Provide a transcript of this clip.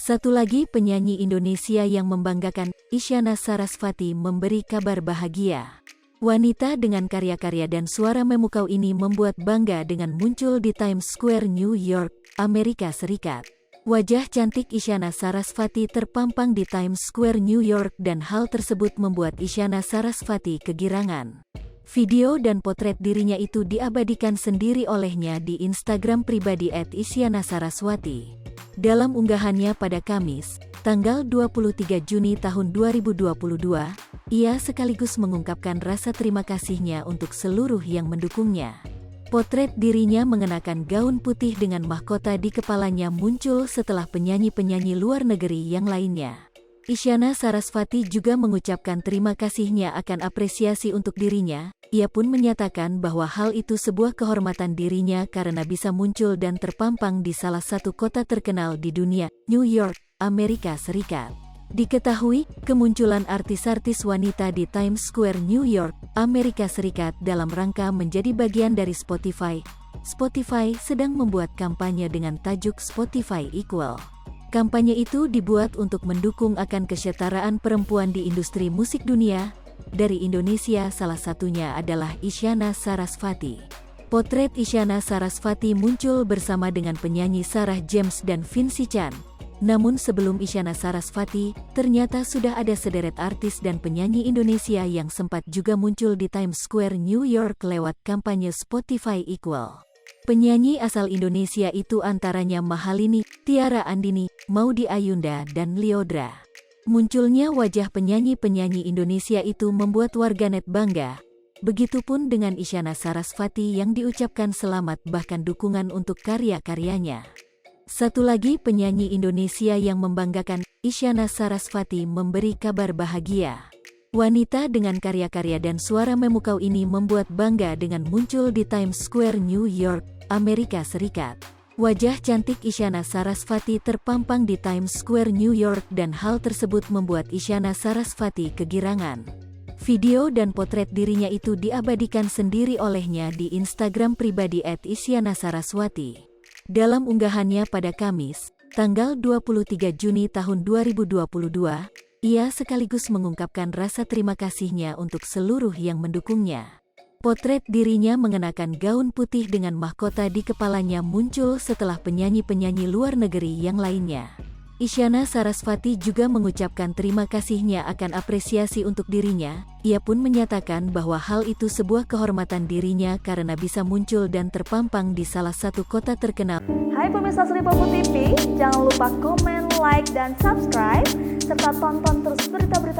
Satu lagi penyanyi Indonesia yang membanggakan, Isyana Sarasvati memberi kabar bahagia. Wanita dengan karya-karya dan suara memukau ini membuat bangga dengan muncul di Times Square, New York, Amerika Serikat. Wajah cantik Isyana Sarasvati terpampang di Times Square, New York dan hal tersebut membuat Isyana Sarasvati kegirangan. Video dan potret dirinya itu diabadikan sendiri olehnya di Instagram pribadi @isyanasaraswati. Dalam unggahannya pada Kamis, tanggal 23 Juni tahun 2022, ia sekaligus mengungkapkan rasa terima kasihnya untuk seluruh yang mendukungnya. Potret dirinya mengenakan gaun putih dengan mahkota di kepalanya muncul setelah penyanyi-penyanyi luar negeri yang lainnya. Isyana Sarasvati juga mengucapkan terima kasihnya akan apresiasi untuk dirinya. Ia pun menyatakan bahwa hal itu sebuah kehormatan dirinya karena bisa muncul dan terpampang di salah satu kota terkenal di dunia, New York, Amerika Serikat. Diketahui, kemunculan artis-artis wanita di Times Square, New York, Amerika Serikat dalam rangka menjadi bagian dari Spotify. Spotify sedang membuat kampanye dengan tajuk Spotify Equal. Kampanye itu dibuat untuk mendukung akan kesetaraan perempuan di industri musik dunia. Dari Indonesia salah satunya adalah Isyana Sarasvati. Potret Isyana Sarasvati muncul bersama dengan penyanyi Sarah James dan Vincy Chan. Namun sebelum Isyana Sarasvati, ternyata sudah ada sederet artis dan penyanyi Indonesia yang sempat juga muncul di Times Square, New York lewat kampanye Spotify Equal. Penyanyi asal Indonesia itu antaranya Mahalini, Tiara Andini, Maudy Ayunda, dan Lyodra. Munculnya wajah penyanyi-penyanyi Indonesia itu membuat warganet bangga. Begitupun dengan Isyana Sarasvati yang diucapkan selamat bahkan dukungan untuk karya-karyanya. Satu lagi penyanyi Indonesia yang membanggakan, Isyana Sarasvati memberi kabar bahagia. Wanita dengan karya-karya dan suara memukau ini membuat bangga dengan muncul di Times Square, New York, Amerika Serikat. Wajah cantik Isyana Sarasvati terpampang di Times Square, New York dan hal tersebut membuat Isyana Sarasvati kegirangan. Video dan potret dirinya itu diabadikan sendiri olehnya di Instagram pribadi @isyanasaraswati. Dalam unggahannya pada Kamis, tanggal 23 Juni tahun 2022, ia sekaligus mengungkapkan rasa terima kasihnya untuk seluruh yang mendukungnya. Potret dirinya mengenakan gaun putih dengan mahkota di kepalanya muncul setelah penyanyi-penyanyi luar negeri yang lainnya. Isyana Sarasvati juga mengucapkan terima kasihnya akan apresiasi untuk dirinya. Ia pun menyatakan bahwa hal itu sebuah kehormatan dirinya karena bisa muncul dan terpampang di salah satu kota terkenal. Hai pemirsa Sri Popo TV, jangan lupa komen, like, dan subscribe, serta tonton terus berita-berita